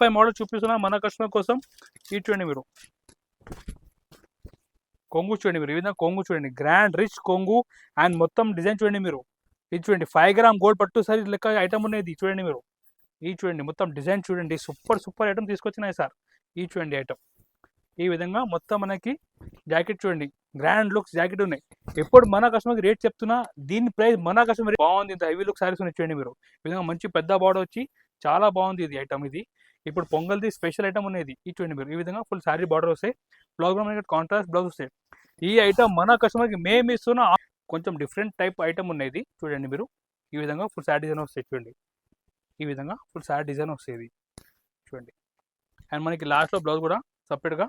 5 model చూపిస్తున్నా మన customer కోసం. ఇది చూడండి మీరు, కొంగు చూడండి మీరు, ఈ విధంగా కొంగు చూడండి, గ్రాండ్ రిచ్ కొంగు అండ్ మొత్తం డిజైన్ చూడండి మీరు. ఇది చూడండి 5 గ్రామ్ గోల్డ్ పట్టు సారీ లెక్క ఐటమ్ ఉన్నది చూడండి మీరు. ఇది చూడండి మొత్తం డిజైన్ చూడండి, సూపర్ సూపర్ ఐటమ్ తీసుకొచ్చినాయి సార్. ఇది చూడండి ఐటమ్ ఈ విధంగా మొత్తం మనకి జాకెట్ చూడండి, గ్రాండ్ లుక్స్ జాకెట్ ఉన్నాయి. ఎప్పుడు మన కస్టమర్కి రేట్ చెప్తున్నా, దీని ప్రైస్ మన కస్టమర్ బాగుంది. ఇంత హెవీ లుక్ సారీస్ ఉన్నాయి చూడండి మీరు. ఈ విధంగా మంచి పెద్ద బార్డర్ వచ్చి చాలా బాగుంది ఇది ఐటమ్. ఇది ఇప్పుడు పొంగల్ది స్పెషల్ ఐటమ్ ఉన్నది. ఇది చూడండి మీరు, ఈ విధంగా ఫుల్ సారీ బార్డర్ వస్తాయి, బ్లౌజ్ మనకి కాంట్రాస్ట్ బ్లౌజ్ వస్తాయి. ఈ ఐటమ్ మన కస్టమర్కి మేము ఇస్తున్న కొంచెం డిఫరెంట్ టైప్ ఐటమ్ ఉన్నది చూడండి మీరు. ఈ విధంగా ఫుల్ సారీ డిజైన్ వస్తాయి చూడండి, ఈ విధంగా ఫుల్ సారీ డిజైన్ వస్తుంది చూడండి. అండ్ మనకి లాస్ట్లో బ్లౌజ్ కూడా సపరేట్గా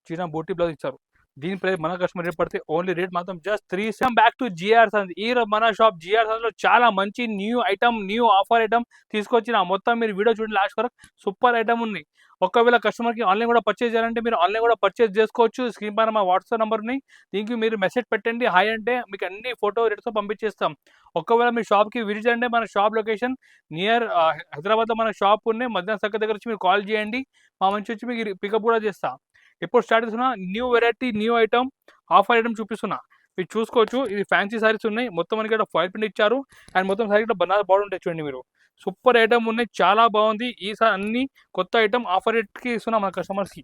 చిన్న బూటీ బ్లౌజ్ ఇచ్చారు. దీని ప్రైస్ మన కస్టమర్ రేట్ పడితే ఓన్లీ రేట్ మాత్రం జస్ట్ 3. బ్యాక్ టు జిఆర్ సంద్. ఈ మన షాప్ జిఆర్ సంద్ లో చాలా మంచి new item, new offer item తీసుకొచ్చిన మొత్తం మీరు వీడియో చూడండి లాస్ట్ వరకు. సూపర్ ఐటమ్ ఉంది. ఒకవేళ కస్టమర్కి ఆన్లైన్ కూడా పర్చేజ్ చేయాలంటే మీరు ఆన్లైన్ కూడా పర్చేజ్ చేసుకోవచ్చు. స్క్రీన్ పైన మా వాట్సాప్ నెంబర్ని, దీనికి మీరు మెసేజ్ పెట్టండి హాయ్ అంటే మీకు అన్ని ఫోటో రేట్స్తో పంపించేస్తాం. ఒకవేళ మీ షాప్కి విజిట్ అంటే మన షాప్ లొకేషన్ నియర్ హైదరాబాద్లో మన షాప్ ఉన్నాయి, మధ్యాహ్నం సక్క దగ్గర వచ్చి మీరు కాల్ చేయండి, మా మంచి వచ్చి మీకు పికప్ కూడా చేస్తాం. ఎప్పుడు స్టార్ట్ చేస్తున్నా new variety, new item, offer item చూపిస్తున్నా, మీరు చూసుకోవచ్చు. ఇది ఫ్యాన్సీ సారీస్ ఉన్నాయి, మొత్తం మనకి ఇక్కడ ఫాయిల్ ప్రింట్ ఇచ్చారు అండ్ మొత్తం సారీ ఇక్కడ బనారస్ బార్డర్ ఉంటాయి చూడండి మీరు. సూపర్ ఐటమ్ ఉన్నాయి, చాలా బాగుంది. ఈసారి అన్ని కొత్త ఐటమ్ ఆఫర్ రేట్కి ఇస్తున్నాం మన కస్టమర్స్కి.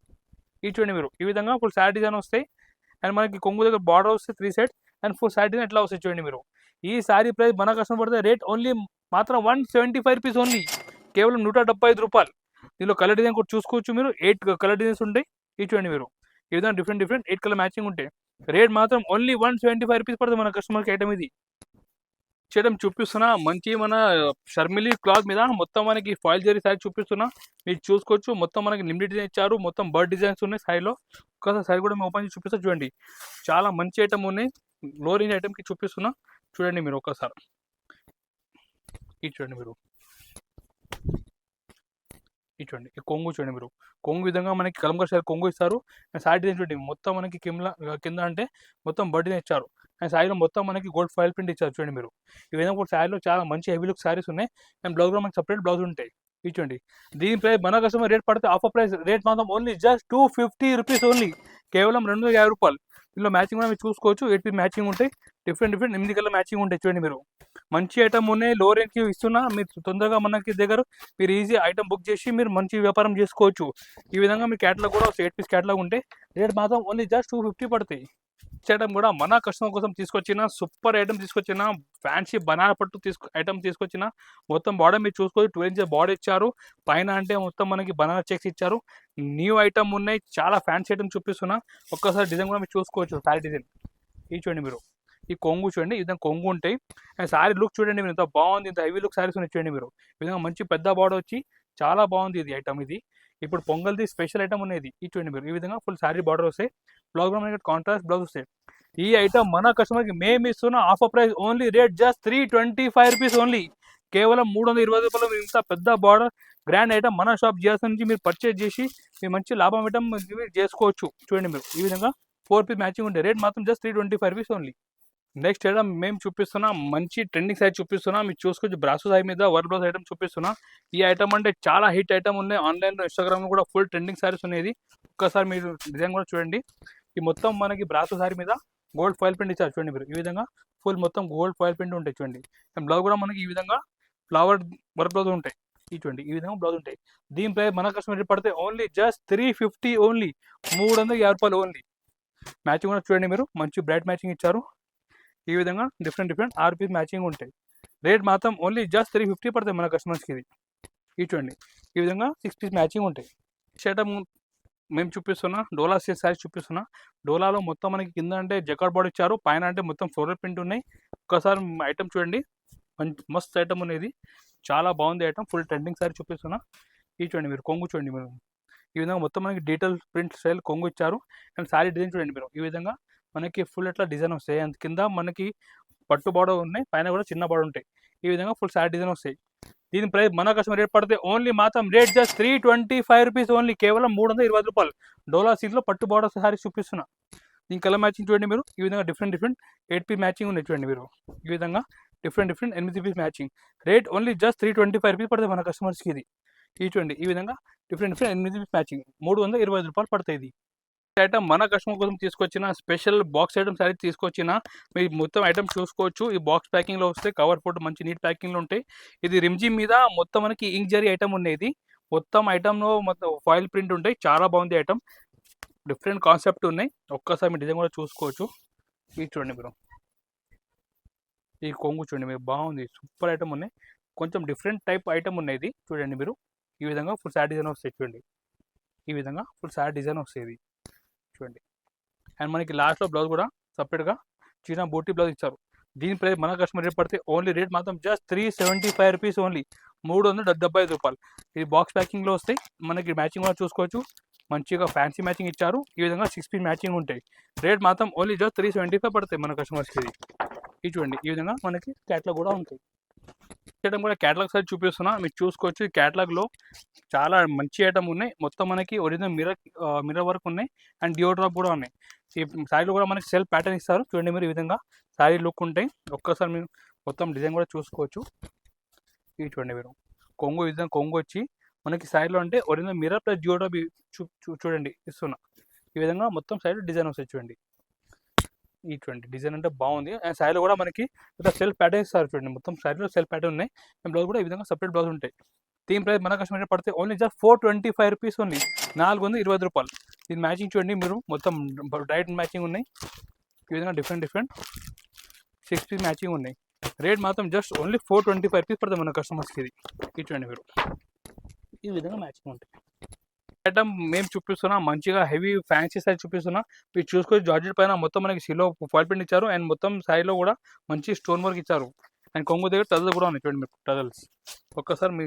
ఇది చూడండి మీరు, ఈ విధంగా ఫుల్ సారీ డిజైన్ వస్తాయి అండ్ మనకి కొంగు దగ్గర బార్డర్ వస్తాయి 3 side and full sorry design ఎట్లా వస్తాయి చూడండి మీరు. ఈ సారీ ప్రైస్ మన కస్టమర్ పడితే రేట్ ఓన్లీ మాత్రం 175 రూపీస్ ఓన్లీ, కేవలం 175 రూపాయలు. దీనిలో కలర్ డిజైన్ కూడా చూసుకోవచ్చు మీరు, 8 కలర్ డిజైన్స్ ఉంటాయి. ఇది చూడండి మీరు, ఈ విధంగా డిఫరెంట్ 8 కలర్ మ్యాచింగ్ ఉంటాయి. రేట్ మాత్రం ఓన్లీ 175 రూపీస్ పడుతుంది మన కస్టమర్కి ఐటమ్. ఇది చేయడం చూపిస్తున్నా మంచి మన షర్మిలీ క్లాత్ మీద మొత్తం మనకి ఫాయిల్ జరీ సారీ చూపిస్తున్నా, మీరు చూసుకోవచ్చు. మొత్తం మనకి లిమిటెడ్ డిజైన్ ఇచ్చారు, మొత్తం బర్డ్ డిజైన్స్ ఉన్నాయి సారీలో. ఒకసారి సారీ కూడా మేము ఓపెన్ చేసి చూపిస్తా చూడండి, చాలా మంచి ఐటమ్ ఉన్నాయి. లో రేంజ్ ఐటమ్కి చూపిస్తున్నా చూడండి మీరు ఒకసారి. ఇది చూడండి మీరు, ఇది చూడండి, ఈ కొంగు చూడండి మీరు. కొంగు విధంగా మనకి కలంకారీ సారీ కొంగు ఇస్తారు అండ్ సారీ డిజైన్ చూడండి, మొత్తం మనకి కింద అంటే మొత్తం బర్డ్ డిజైన్ ఇచ్చారు అండ్ సారీలో మొత్తం మనకి గోల్డ్ ఫాయిల్ ప్రింట్ ఇచ్చారు చూడండి మీరు. ఈ విధంగా కూడా సారీలో చాలా మంచి హెవీ లుక్ సారీస్ ఉన్నాయి అండ్ బ్లౌజ్ మనకి సపరేట్ బ్లౌజ్ ఉంటాయి. ఇది చూడండి, దీని ప్రైస్ మన కస్టమర్ రేట్ పడితే ఆఫర్ ప్రైస్ రేట్ మాత్రం ఓన్లీ జస్ట్ 250 రూపీస్ ఓన్లీ, కేవలం 250 రూపాయలు. ఇందులో మ్యాచింగ్ కూడా మీరు చూసుకోవచ్చు, 8 పీస్ మ్యాచింగ్ ఉంటాయి, డిఫరెంట్ 8 కలర్ మ్యాచింగ్ ఉంటాయి చూడండి మీరు. మంచి ఐటమ్ ఉన్నాయి, లో రేంజ్కి ఇస్తున్నా, మీరు తొందరగా మనకి దగ్గర మీరు ఈజీ ఐటమ్ బుక్ చేసి మీరు మంచి వ్యాపారం చేసుకోవచ్చు. ఈ విధంగా మీ క్యాటలాగ్ కూడా 8 పీస్ క్యాటలాగ్ ఉంటే రేట్ మాత్రం ఓన్లీ జస్ట్ 250 పడతాయి. ఐటమ్ కూడా మన కస్టమర్ కోసం తీసుకొచ్చిన సూపర్ ఐటమ్ తీసుకొచ్చిన, ఫ్యాన్సీ బనానా పట్టు ఐటమ్ తీసుకొచ్చిన. మొత్తం బార్డర్ మీరు చూసుకోవచ్చు, 12 ఇంచెస్ బార్డర్ ఇచ్చారు, పైన అంటే మొత్తం మనకి బనానా చెక్స్ ఇచ్చారు. న్యూ ఐటమ్ ఉన్నాయి, చాలా ఫ్యాన్సీ ఐటమ్ చూపిస్తున్నా. ఒక్కసారి డిజైన్ కూడా మీరు చూసుకోవచ్చు, సారీ డిజైన్. ఇది చూడండి మీరు, ఈ కొంగు చూడండి, ఈ విధంగా కొంగు ఉంటాయి అండ్ సారీ లుక్ చూడండి మీరు, ఇంత బాగుంది. ఇంత హెవీ లుక్ సారీస్ ఉన్నాయి చూడండి మీరు. ఈ విధంగా మంచి పెద్ద బార్డర్ వచ్చి చాలా బాగుంది ఇది ఐటమ్. ఇది ఇప్పుడు పొంగల్ది స్పెషల్ ఐటమ్ ఉన్నది. ఇది చూడండి మీరు, ఈ విధంగా ఫుల్ సారీ బార్డర్ వస్తాయి, బ్లౌజ్ మనకి కాంట్రాస్ట్ బ్లౌజ్ వస్తాయి. ఈ ఐటమ్ మన కస్టమర్కి మేము ఇస్తున్న offer price only rate just 325 rupees only, కేవలం 320 రూపాయలు. మీరు ఇంత పెద్ద బార్డర్ గ్రాండ్ ఐటమ్ మన షాప్ జిఆర్ నుంచి మీరు పర్చేజ్ చేసి మీరు మంచి లాభం ఐటమ్ చేసుకోవచ్చు. చూడండి మీరు, ఈ విధంగా 4 పీస్ మ్యాచింగ్ ఉంటే రేట్ మాత్రం just 325 rupees only. Next item మేము చూపిస్తున్నా మంచి ట్రెండింగ్ సైజ్ చూపిస్తున్నా, మీరు చూసుకోవచ్చు. బ్రాసో సారీ మీద వర్క్ బ్లౌజ్ ఐటమ్ చూపిస్తున్నా. ఈ ఐటమ్ అంటే చాలా హిట్ ఐటమ్ ఉన్నాయి, ఆన్లైన్లో ఇన్స్టాగ్రామ్లో కూడా ఫుల్ ట్రెండింగ్ సారీస్ ఉన్నాయి. ఒక్కసారి మీరు డిజైన్ కూడా చూడండి, ఈ మొత్తం మనకి బ్రాసో సారీ మీద గోల్డ్ ఫాయిల్ ప్రింట్ ఇచ్చారు చూడండి మీరు. ఈ విధంగా ఫుల్ మొత్తం గోల్డ్ ఫాయిల్ ప్రింట్ ఉంటాయి చూడండి. బ్లౌజ్ కూడా మనకి ఈ విధంగా ఫ్లవర్ వర్క్ బ్లౌజ్ ఉంటాయి. ఈ చూడండి, ఈ విధంగా బ్లౌజ్ ఉంటాయి. దీని ప్రైస్ మన కస్టమర్ రేట్ పడితే ఓన్లీ జస్ట్ 350 ఓన్లీ, 350 రూపాయలు ఓన్లీ. మ్యాచింగ్ కూడా చూడండి మీరు, మంచి బ్రైట్ మ్యాచింగ్ ఇచ్చారు. ఈ విధంగా డిఫరెంట్ 6 పీస్ మ్యాచింగ్ ఉంటాయి. రేట్ మాత్రం ఓన్లీ జస్ట్ 350 పడుతుంది మన కస్టమర్స్కి. ఇది చూడండి, ఈ విధంగా 6 పీస్ మ్యాచింగ్ ఉంటాయి. ఐటమ్ మేము చూపిస్తున్నా డోలా సిల్క్ సారీస్ చూపిస్తున్నా. డోలాలో మొత్తం మనకి కింద అంటే జకార్డ్ బార్డర్ ఇచ్చారు, పైన అంటే మొత్తం ఫ్లోరల్ ప్రింట్ ఉన్నాయి. ఒక్కసారి ఐటమ్ చూడండి, మంచి మస్త్ ఐటమ్ ఉన్నది, చాలా బాగుంది ఐటమ్. ఫుల్ ట్రెండింగ్ సారీ చూపిస్తున్నా. ఇది చూడండి మీరు, కొంగు చూడండి మీరు, ఈ విధంగా మొత్తం మనకి డీటెయిల్ ప్రింట్ స్టైల్ కొంగు ఇచ్చారు అండ్ సారీ డిజైన్ చూడండి మీరు. ఈ విధంగా మనకి ఫుల్ ఎట్లా డిజైన్ వస్తాయి అండ్ కింద మనకి పట్టు బార్డర్ ఉన్నాయి, పైన కూడా చిన్న బార్డర్ ఉంటాయి. ఈ విధంగా ఫుల్ సారీ డిజైన్ వస్తాయి. దీని ప్రైస్ మన కస్టమర్ రేట్ పడితే ఓన్లీ మాత్రం రేట్ జస్ట్ 325 రూపీస్ ఓన్లీ, కేవలం 320 రూపాయలు. డోలా సిల్క్లో పట్టు బార్డర్ సారీ చూపిస్తున్నా. దీని కలర్ మ్యాచింగ్ చూడండి మీరు, ఈ విధంగా డిఫరెంట్ 8 పీస్ మ్యాచింగ్ ఉన్నాయి చూడండి మీరు. ఈ విధంగా different 8 piece matching. Rate only just 325 rupees పడుతుంది మన కస్టమర్స్కి. ఇది ఈ చూడండి ఈ విధంగా డిఫరెంట్ 8 పీస్ మ్యాచింగ్ 325 రూపాయలు పడతాయి. ఇది ఐటమ్ మన కస్టమర్ కోసం తీసుకొచ్చిన స్పెషల్ బాక్స్ ఐటమ్ సారీ తీసుకొచ్చిన మీరు మొత్తం ఐటమ్ చూసుకోవచ్చు. ఈ బాక్స్ ప్యాకింగ్లో వస్తాయి, కవర్ ఫోటో మంచి నీట్ ప్యాకింగ్లో ఉంటాయి. ఇది రిమ్జీ మీద మొత్తం మనకి ఇంక్ జరీ ఐటమ్ ఉండేది. మొత్తం ఐటమ్లో మొత్తం ఫాయిల్ ప్రింట్ ఉంటాయి. చాలా బాగుంది ఐటమ్, డిఫరెంట్ కాన్సెప్ట్ ఉన్నాయి. ఒక్కసారి మీ డిజైన్ కూడా చూసుకోవచ్చు. ఇది చూడండి మీరు, ఈ కొంగు చూడండి మీరు, బాగుంది, సూపర్ ఐటమ్ ఉన్నాయి. కొంచెం డిఫరెంట్ టైప్ ఐటమ్ ఉన్నాయి. ఇది చూడండి మీరు, ఈ విధంగా ఫుల్ శారీ డిజైన్ వస్తాయి. చూడండి ఈ విధంగా ఫుల్ శారీ డిజైన్ వస్తుంది చూడండి. అండ్ మనకి లాస్ట్లో బ్లౌజ్ కూడా సపరేట్గా చిన్న బూటీ బ్లౌజ్ ఇచ్చారు. దీని ప్రైస్ మన కస్టమర్ రేట్ పడితే ఓన్లీ రేట్ మాత్రం జస్ట్ 375 రూపీస్ ఓన్లీ, 375 రూపాయలు. ఇది బాక్స్ ప్యాకింగ్లో వస్తాయి. మనకి మ్యాచింగ్ కూడా చూసుకోవచ్చు. మంచిగా ఫ్యాన్సీ మ్యాచింగ్ ఇచ్చారు. ఈ విధంగా 6 పీస్ మ్యాచింగ్ ఉంటాయి. రేట్ మాత్రం ఓన్లీ జస్ట్ 375 పడతాయి మన కస్టమర్స్కి. ఇది చూడండి ఈ విధంగా మనకి క్యాట్లాగ్ కూడా ఉంటాయి. ఐటమ్ కూడా క్యాటలాగ్ సైజ్ చూపిస్తున్నా, మీరు చూసుకోవచ్చు. క్యాటలాగ్లో చాలా మంచి ఐటమ్ ఉన్నాయి. మొత్తం మనకి ఒరిజినల్ మిర్రర్ వర్క్ ఉన్నాయి అండ్ డియో డ్రాప్ కూడా ఉన్నాయి. ఈ శారీలో కూడా మనకి సెల్ఫ్ ప్యాటర్న్ ఇస్తారు. చూడండి మీరు, ఈ విధంగా శారీ లుక్ ఉంటాయి. ఒక్కసారి మీరు మొత్తం డిజైన్ కూడా చూసుకోవచ్చు. ఇది చూడండి మీరు, కొంగు ఈ విధంగా కొంగు వచ్చి మనకి శారీలో అంటే ఒరిజినల్ మిర్రర్ ప్లస్ డియో డ్రాప్ చూడండి ఇస్తున్నా. ఈ విధంగా మొత్తం శారీలో డిజైన్ వస్తాయి. చూడండి ఈ చూడండి డిజైన్ అంటే బాగుంది. అండ్ శారీలో కూడా మనకి సెల్ఫ్ ప్యాటర్న్ ఇస్తారు. చూడండి మొత్తం శారీలో సెల్ఫ్ ప్యాటర్న్ ఉన్నాయి. అండ్ బ్లౌజ్ కూడా ఈ విధంగా సపరేట్ బ్లౌజ్ ఉంటాయి. దీని ప్రైస్ మన కస్టమర్ పడితే ఓన్లీ జస్ట్ 425 రూపీస్ ఓన్లీ, 420 రూపాయలు. దీని మ్యాచింగ్ చూడండి మీరు, మొత్తం డైరెక్ట్ మ్యాచింగ్ ఉన్నాయి. ఈ విధంగా డిఫరెంట్ 6 పీస్ మ్యాచింగ్ ఉన్నాయి. రేట్ మాత్రం జస్ట్ ఓన్లీ 425 రూపీస్ పడుతుంది మన కస్టమర్స్కి. ఇది చూడండి మీరు, ఈ విధంగా మ్యాచింగ్ ఉంటాయి. ఐటమ్ మేము చూపిస్తున్నా మంచిగా హెవీ ఫ్యాన్సీ సైజ్ చూపిస్తున్నా. మీరు చూసుకొని జార్జెట్ పైన మొత్తం మనకి సిలో ఫాయిల్ ప్రింట్ ఇచ్చారు. అండ్ మొత్తం శారీలో కూడా మంచి స్టోన్ వర్క్ ఇచ్చారు. అండ్ కొంగు దగ్గర టజల్స్ కూడా ఉన్నాయి. చూడండి మీరు టజల్స్, ఒక్కసారి మీ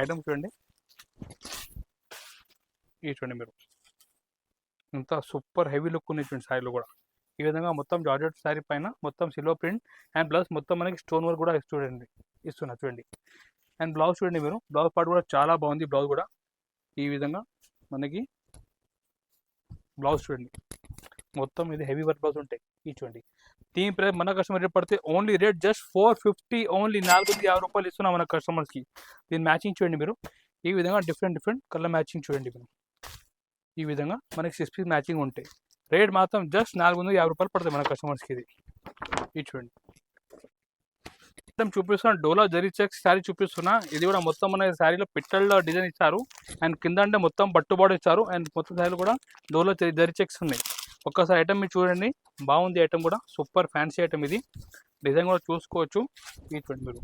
ఐటమ్ చూడండి. ఇది చూడండి మీరు, ఇంత సూపర్ హెవీ లుక్ ఉన్నాయి. చూడండి శారీలో కూడా ఈ విధంగా మొత్తం జార్జెట్ శారీ పైన మొత్తం సిలో ప్రింట్ అండ్ ప్లస్ మొత్తం మనకి స్టోన్ వర్క్ కూడా చూడండి ఇస్తున్నా. చూడండి అండ్ బ్లౌజ్ చూడండి మీరు, బ్లౌజ్ పార్ట్ కూడా చాలా బాగుంది. బ్లౌజ్ కూడా ఈ విధంగా మనకి బ్లౌజ్ చూడండి, మొత్తం ఇది హెవీ వర్క్ బ్లౌజ్ ఉంటాయి. ఇది చూడండి. దీని ప్రైస్ మన కస్టమర్ రేట్ పడితే ఓన్లీ రేట్ జస్ట్ 450 ఓన్లీ, 450 రూపాయలు ఇస్తున్నాం మన కస్టమర్స్కి. దీని మ్యాచింగ్ చూడండి మీరు, ఈ విధంగా డిఫరెంట్ కలర్ మ్యాచింగ్ చూడండి మీరు. ఈ విధంగా మనకి 6 పీస్ మ్యాచింగ్ ఉంటాయి. రేట్ మాత్రం జస్ట్ 450 రూపాయలు పడుతుంది మన కస్టమర్స్కి. ఇది చూడండి చూపిస్తున్నా. డోలా జరీ చెక్స్ శారీ చూపిస్తున్నా. ఇది కూడా మొత్తం మన శారీలో పిట్టల్లో డిజైన్ ఇచ్చారు. అండ్ కింద అంటే మొత్తం పట్టు బార్డర్ ఇచ్చారు. అండ్ మొత్తం శారీలో కూడా డోలా జరీ చెక్స్ ఉన్నాయి. ఒక్కసారి ఐటమ్ మీరు చూడండి, బాగుంది ఐటమ్ కూడా, సూపర్ ఫ్యాన్సీ ఐటమ్. ఇది డిజైన్ కూడా చూసుకోవచ్చు. ఇది చూడండి మీరు,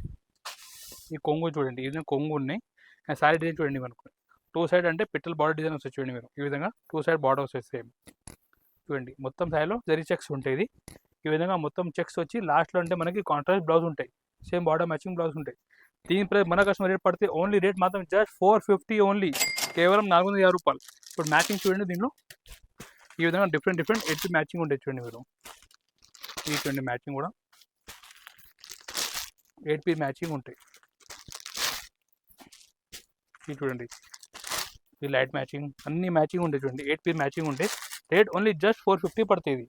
ఈ కొంగు చూడండి, ఈ విధంగా కొంగు ఉన్నాయి. అండ్ శారీ డిజైన్ చూడండి మనకు 2 సైడ్ అంటే పిట్టల బార్డర్ డిజైన్ వస్తాయి. చూడండి మీరు, ఈ విధంగా 2 సైడ్ బార్డర్ వస్తాయి సేమ్. చూడండి మొత్తం శారీలో జరీ చెక్స్ ఉంటాయి. ఇది ఈ విధంగా మొత్తం చెక్స్ వచ్చి లాస్ట్లో అంటే మనకి కాంట్రాస్ట్ బ్లౌజ్ ఉంటాయి. సేమ్ బార్డర్ మ్యాచింగ్ బ్లౌజ్ ఉంటాయి. దీని ప్రైస్ మన కస్టమర్ రేట్ పడితే ఓన్లీ రేట్ మాత్రం జస్ట్ 450 ఓన్లీ, కేవలం 450 రూపాయలు. ఇప్పుడు మ్యాచింగ్ చూడండి, దీనిలో ఈ విధంగా డిఫరెంట్ 8 మ్యాచింగ్ ఉంటాయి. చూడండి మీరు, ఈ చూడండి మ్యాచింగ్ కూడా 8 పీస్ మ్యాచింగ్ ఉంటాయి. ఇది చూడండి, ఈ లైట్ మ్యాచింగ్ అన్ని మ్యాచింగ్ ఉంటాయి. చూడండి 8 పీస్ మ్యాచింగ్ ఉంటాయి. రేట్ ఓన్లీ జస్ట్ 450 పడుతుంది.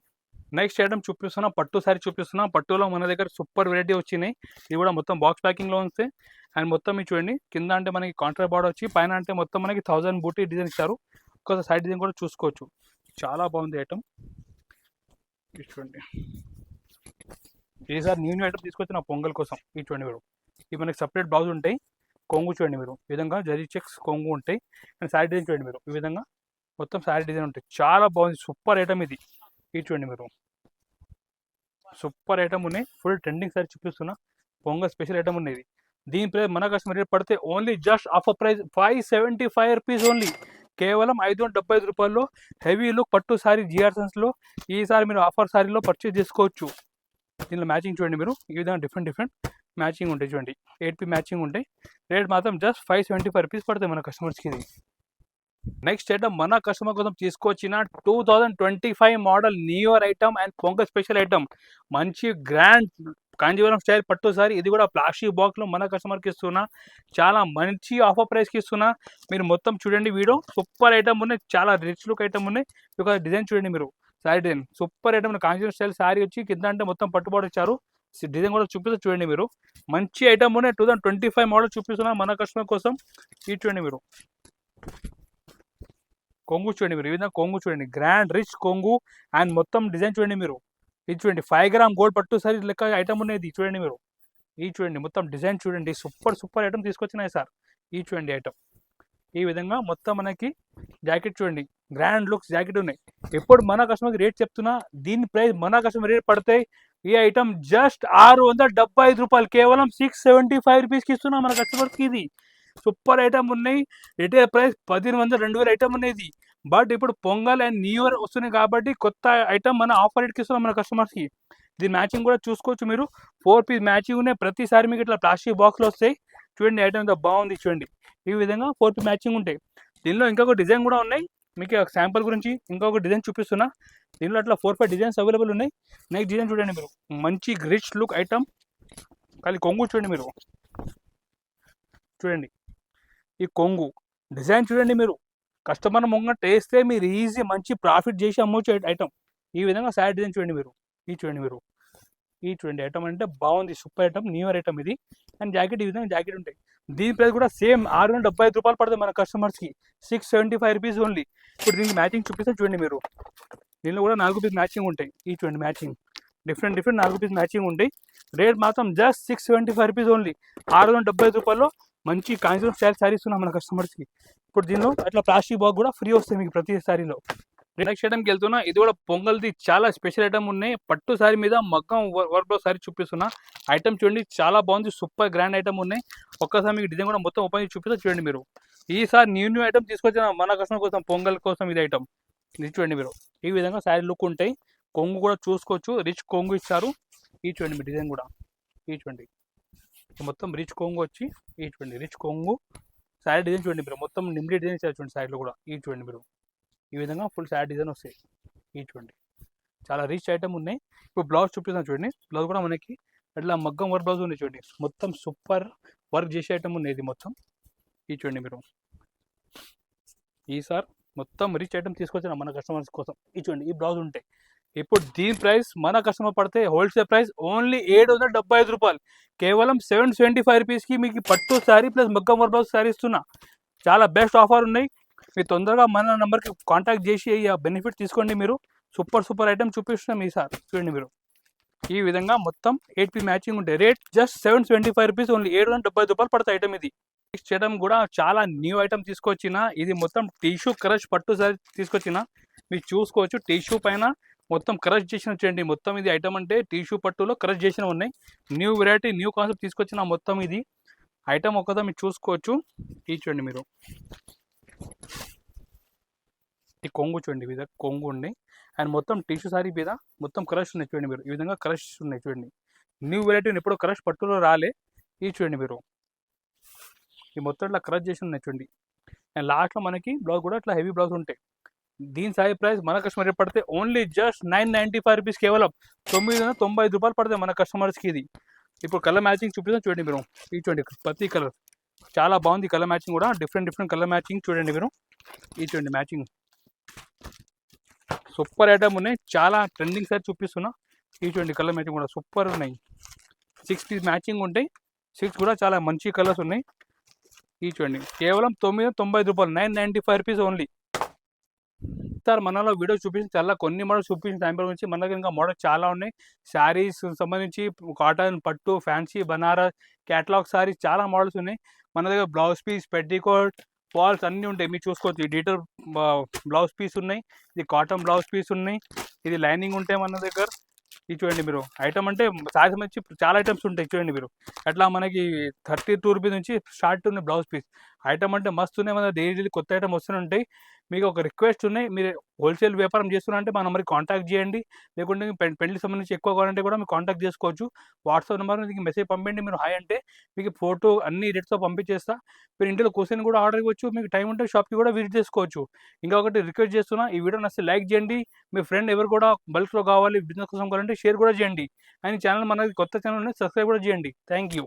నెక్స్ట్ ఐటమ్ చూపిస్తున్నా, పట్టు శారీ చూపిస్తున్నా. పట్టులో మన దగ్గర సూపర్ వెరైటీ వచ్చినాయి. ఇది కూడా మొత్తం బాక్స్ ప్యాకింగ్లో వస్తాయి. అండ్ మొత్తం ఇది చూడండి, కింద అంటే మనకి కాంట్రాస్ట్ బార్డర్ వచ్చి, పైన అంటే మొత్తం మనకి 1000 బూటీ డిజైన్ ఇచ్చారు. ఒకసారి సైడ్ డిజైన్ కూడా చూసుకోవచ్చు. చాలా బాగుంది ఐటమ్. ఇది చూడండి, ఈసారి న్యూ ఐటమ్ తీసుకొచ్చి నా పొంగల్ కోసం. ఇది చూడండి మీరు, ఇవి మనకి సపరేట్ బ్లౌజ్ ఉంటాయి. కొంగు చూడండి మీరు, ఈ విధంగా జరీ చెక్స్ కొంగు ఉంటాయి. అండ్ శారీ డిజైన్ చూడండి మీరు, ఈ విధంగా మొత్తం శారీ డిజైన్ ఉంటాయి. చాలా బాగుంది, సూపర్ ఐటమ్ ఇది. ఇది చూడండి మీరు, సూపర్ ఐటమ్ ఉన్నాయి. ఫుల్ ట్రెండింగ్ సారీ చూపిస్తున్నా. పొంగల్ స్పెషల్ ఐటమ్ ఉన్నది. దీని ప్రైస్ మన కస్టమర్ రేట్ పడితే only just offer price 575 rupees only, కేవలం 575 రూపాయల్లో హెవీ లుక్ పట్టు శారీ జిఆర్సన్స్లో ఈసారి మీరు ఆఫర్ శారీలో పర్చేజ్ చేసుకోవచ్చు. దీనిలో మ్యాచింగ్ చూడండి మీరు, ఈ విధంగా డిఫరెంట్ మ్యాచింగ్ ఉంటాయి. చూడండి 8 పీస్ మ్యాచింగ్ ఉంటాయి. రేట్ మాత్రం జస్ట్ 575 రూపీస్ పడుతుంది మన కస్టమర్స్కి. ఇది నెక్స్ట్ ఐటమ్ మన కస్టమర్ కోసం తీసుకొచ్చిన 2025 model new year item and pongal special item. మంచి గ్రాండ్ కాంజీవరం స్టైల్ పట్టు సారీ. ఇది కూడా ప్లాస్టిక్ బాక్స్లో మన కస్టమర్కి ఇస్తున్నా. చాలా మంచి ఆఫర్ ప్రైస్కి ఇస్తున్నా. మీరు మొత్తం చూడండి వీడియో, సూపర్ ఐటమ్ ఉన్నాయి. చాలా రిచ్ లుక్ ఐటమ్ ఉన్నాయి. ఒక డిజైన్ చూడండి మీరు, sari design super item. Kanjeevaram style sari వచ్చి కింద అంటే మొత్తం పట్టుబాటు ఇచ్చారు. డిజైన్ కూడా చూపిస్తే చూడండి మీరు. మంచి ఐటమ్ ఉన్నాయి. 2025 మోడల్ చూపిస్తున్నా మన కస్టమర్ కోసం. ఇది చూడండి మీరు. కొంగు చూడండి మీరు. ఈ విధంగా కొంగు చూడండి, గ్రాండ్ రిచ్ కొంగు అండ్ మొత్తం డిజైన్ చూడండి మీరు. ఇది చూడండి 5 గ్రామ్ గోల్డ్ పట్టు సారీ లెక్క ఐటమ్ ఉన్నది చూడండి మీరు. ఇది చూడండి మొత్తం డిజైన్ చూడండి. సూపర్ ఐటమ్ తీసుకొచ్చినాయి సార్. ఇది చూడండి ఐటమ్. ఈ విధంగా మొత్తం మనకి జాకెట్ చూడండి, గ్రాండ్ లుక్స్ జాకెట్ ఉన్నాయి. ఎప్పుడు మన కస్టమర్కి రేట్ చెప్తున్నా, దీని ప్రైస్ మన కస్టమర్ రేట్ పడతాయి. ఈ ఐటమ్ జస్ట్ 675 రూపాయలు, కేవలం 675 రూపీస్కి ఇస్తున్నా మన కస్టమర్కి. ఇది సూపర్ ఐటమ్ ఉన్నాయి. రిటైల్ ప్రైస్ 1500 2000 ఐటమ్ ఉన్నది. బట్ ఇప్పుడు పొంగల్ అండ్ న్యూ ఇయర్ వస్తున్నాయి కాబట్టి కొత్త ఐటమ్ మన ఆఫర్ రేట్కి ఇస్తున్నాం మన కస్టమర్స్కి. దీని మ్యాచింగ్ కూడా చూసుకోవచ్చు మీరు. 4 పీస్ మ్యాచింగ్ ఉన్నాయి. ప్రతిసారి మీకు ఇట్లా ప్లాస్టిక్ బాక్స్లో వస్తాయి చూడండి. ఐటమ్ ఎంత బాగుంది చూడండి. ఈ విధంగా 4 పీస్ మ్యాచింగ్ ఉంటాయి. దీనిలో ఇంకొక డిజైన్ కూడా ఉన్నాయి. మీకు శాంపుల్ గురించి ఇంకొక డిజైన్ చూపిస్తున్నా. దీనిలో అట్లా 4-5 డిజైన్స్ అవైలబుల్ ఉన్నాయి. నెక్స్ట్ డిజైన్ చూడండి మీరు. మంచి రిచ్ లుక్ ఐటమ్. కానీ కొంగు చూడండి మీరు. చూడండి ఈ కొంగు డిజైన్ చూడండి మీరు. కస్టమర్ ముంగట వేస్తే మీరు ఈజీ మంచి ప్రాఫిట్ చేసి అమ్మొచ్చు ఐటమ్. ఈ విధంగా శారీ డిజైన్ చూడండి మీరు. ఈ చూడండి మీరు. ఈ చూడండి ఐటమ్ అంటే బాగుంది. Super item, new year item ఇది. అండ్ జాకెట్ ఈ విధంగా జాకెట్ ఉంటాయి. దీని ప్రైస్ కూడా సేమ్ 675 రూపాయలు పడుతుంది మన కస్టమర్స్కి. 675 రూపీస్ ఓన్లీ. ఇప్పుడు దీనికి మ్యాచింగ్ చూపిస్తే చూడండి మీరు. దీనిలో కూడా 4 పీస్ మ్యాచింగ్ ఉంటాయి. ఈ చూడండి మ్యాచింగ్ డిఫరెంట్ 4 పీస్ మ్యాచింగ్ ఉంటాయి. రేట్ మాత్రం జస్ట్ 675 రూపీస్ ఓన్లీ. 675 రూపాయల్లో మంచి కాంజీవరం స్టైల్ శారీస్ ఉన్నాం మన కస్టమర్స్కి. ఇప్పుడు దీనిలో అట్లా ప్లాస్టిక్ బాగ్ కూడా ఫ్రీ వస్తాయి మీకు ప్రతి సారీలో. నెక్స్ట్ ఐటమ్కి వెళ్తున్నా. ఇది కూడా పొంగల్ది చాలా స్పెషల్ ఐటమ్ ఉన్నాయి. పట్టు సారీ మీద మగ్గం వర్క్లో సారీ చూపిస్తున్నా. ఐటమ్ చూడండి చాలా బాగుంది. సూపర్ గ్రాండ్ ఐటమ్ ఉన్నాయి. ఒక్కసారి మీకు డిజైన్ కూడా మొత్తం ఓపెన్ చేసి చూపిస్తే చూడండి మీరు. ఈసారి న్యూ ఐటమ్ తీసుకొచ్చిన మన కస్టమర్ కోసం, పొంగల్ కోసం ఇది ఐటమ్. ఇది చూడండి మీరు. ఈ విధంగా శారీ లుక్ ఉంటాయి. కొంగు కూడా చూసుకోవచ్చు. రిచ్ కొంగు ఇచ్చారు. ఈ చూడండి మీ డిజైన్ కూడా. ఈ చూడండి మొత్తం రిచ్ కొంగు వచ్చి. ఈ చూడండి రిచ్ కొంగు శారీ డిజైన్ చూడండి మీరు. మొత్తం నిమ్లీ డిజైన్ ఇచ్చారు చూడండి శారీలో కూడా. ఈ చూడండి మీరు. ఈ విధంగా ఫుల్ శారీ డిజైన్ వస్తాయి. ఈ చూడండి చాలా రిచ్ ఐటమ్ ఉన్నాయి. ఇప్పుడు బ్లౌజ్ చూపిస్తాను చూడండి. బ్లౌజ్ కూడా మనకి అట్లా మగ్గం వర్క్ బ్లౌజ్ ఉంది చూడండి. మొత్తం సూపర్ వర్క్ చేసే ఐటమ్ ఉంది ఇది మొత్తం. ఈ చూడండి మీరు. ఈసారి మొత్తం రిచ్ ఐటమ్ తీసుకొచ్చిన మన కస్టమర్స్ కోసం. ఈ చూడండి ఈ బ్లౌజ్ ఉంటాయి. ఇప్పుడు దీని ప్రైస్ మన కస్టమర్ పడితే హోల్సేల్ ప్రైస్ ఓన్లీ 775 రూపాయలు, కేవలం 775 రూపీస్కి మీకు పట్టు శారీ ప్లస్ మగ్గం వర్క్ బ్లౌజ్ శారీ ఇస్తున్నా. చాలా బెస్ట్ ఆఫర్ ఉన్నాయి. మీరు తొందరగా మన నెంబర్కి కాంటాక్ట్ చేసి ఆ బెనిఫిట్ తీసుకోండి మీరు. సూపర్ ఐటమ్ చూపిస్తున్నాం ఈసారి. చూడండి మీరు. ఈ విధంగా మొత్తం 8 పీస్ మ్యాచింగ్ ఉంటాయి. Rate just 725 rupees only. 775 రూపాయలు పడతాయి ఐటమ్ ఇది. నెక్స్ట్ ఐటమ్ కూడా చాలా న్యూ ఐటమ్ తీసుకొచ్చిన. ఇది మొత్తం టిష్యూ క్రష్ పట్టు సారీ తీసుకొచ్చిన. మీరు చూసుకోవచ్చు. టిష్యూ పైన మొత్తం క్రష్ చేసిన చూడండి. మొత్తం ఇది ఐటమ్ అంటే టిష్యూ పట్టులో క్రష్ చేసిన ఉన్నాయి. న్యూ వెరైటీ న్యూ కాన్సెప్ట్ తీసుకొచ్చిన మొత్తం ఇది ఐటమ్ ఒక్కదా మీరు చూసుకోవచ్చు. ఈ చూడండి మీరు. ఈ కొంగు చూడండి. ఈ విధంగా కొంగు ఉన్నాయి. అండ్ మొత్తం టిష్యూ సారీ మీద మొత్తం క్రష్ ఉన్నాయి చూడండి మీరు. ఈ విధంగా క్రష్ ఉన్నాయి చూడండి. న్యూ వెరైటీ ఎప్పుడో క్రష్ పట్టులో రాలే. ఇది చూడండి మీరు. ఈ మొత్తం ఇట్లా క్రష్ చేసి ఉన్నాయి చూడండి. అండ్ లాస్ట్లో మనకి బ్లౌజ్ కూడా ఇట్లా హెవీ బ్లౌజ్ ఉంటాయి. దీని సారీ ప్రైస్ మన కస్టమర్ రేట్ పడితే ఓన్లీ జస్ట్ 995 రూపీస్, కేవలం 995 రూపాయలు పడతాయి మన కస్టమర్స్కి ఇది. ఇప్పుడు కలర్ మ్యాచింగ్ చూపిస్తాం చూడండి మీరు. ఇది చూడండి ప్రతి కలర్ చాలా బాగుంది. కలర్ మ్యాచింగ్ కూడా డిఫరెంట్ కలర్ మ్యాచింగ్ చూడండి మీరు. ఇది చూడండి మ్యాచింగ్ సూపర్ ఐటమ్ ఉన్నాయి. చాలా ట్రెండింగ్ సారీ చూపిస్తున్నా. ఇది చూడండి కలర్ మ్యాచింగ్ కూడా సూపర్ ఉన్నాయి. 6 పీస్ మ్యాచింగ్ ఉంటాయి. 6 కూడా చాలా మంచి కలర్స్ ఉన్నాయి. ఇది చూడండి కేవలం 995 రూపాయలు, 995 రూపీస్ ఓన్లీ. సార్ మనలో వీడియో చూపించిన చాలా కొన్ని మోడల్స్ చూపించిన శాంపిల్ గురించి. మన దగ్గర ఇంకా మోడల్స్ చాలా ఉన్నాయి. శారీస్ సంబంధించి కాటన్, పట్టు, ఫ్యాన్సీ, బనారస్, క్యాటలాగ్ శారీస్ చాలా మోడల్స్ ఉన్నాయి మన దగ్గర. బ్లౌజ్ పీస్, పెట్టికోట్, ఫాల్స్ అన్నీ ఉంటాయి. మీరు చూసుకోవచ్చు. ఈ డీటెయిల్ బ్లౌజ్ పీస్ ఉన్నాయి. ఇది కాటన్ బ్లౌజ్ పీస్ ఉన్నాయి. ఇది లైనింగ్ ఉంటాయి మన దగ్గర. ఇది చూడండి మీరు. ఐటమ్ అంటే శారీ సంబంధించి చాలా ఐటమ్స్ ఉంటాయి చూడండి మీరు. అట్లా మనకి 32 రూపీస్ నుంచి స్టార్ట్ ఉన్నాయి బ్లౌజ్ పీస్. ఐటమ్ అంటే మస్తు ఉన్నాయి మన డైలీ కొత్త ఐటమ్ వస్తూనే ఉంటాయి. మీకు ఒక రిక్వెస్ట్ ఉన్నాయి. మీరు హోల్సేల్ వ్యాపారం చేస్తున్నారంటే మా నెంబర్కి కాంటాక్ట్ చేయండి. లేకుంటే పెళ్లికి సంబంధించి ఎక్కువ కావాలంటే కూడా మీరు కాంటాక్ట్ చేసుకోవచ్చు. వాట్సాప్ నెంబర్ మీకు మెసేజ్ పంపించండి. మీరు హాయ్ అంటే మీకు ఫోటో అన్ని రేట్స్తో పంపించేస్తా. మీరు ఇంట్లో కూర్చొని కూడా ఆర్డర్ ఇవ్వచ్చు. మీకు టైం ఉంటే షాప్కి కూడా విజిట్ చేసుకోవచ్చు. ఇంకొకటి రిక్వెస్ట్ చేస్తున్నా, ఈ వీడియో నచ్చితే లైక్ చేయండి. మీ ఫ్రెండ్ ఎవరు కూడా బల్క్లో కావాలి, బిజినెస్ కోసం కావాలంటే షేర్ కూడా చేయండి. అండ్ ఛానల్ మనకి కొత్త ఛానల్ సబ్స్క్రైబ్ కూడా చేయండి. Thank you.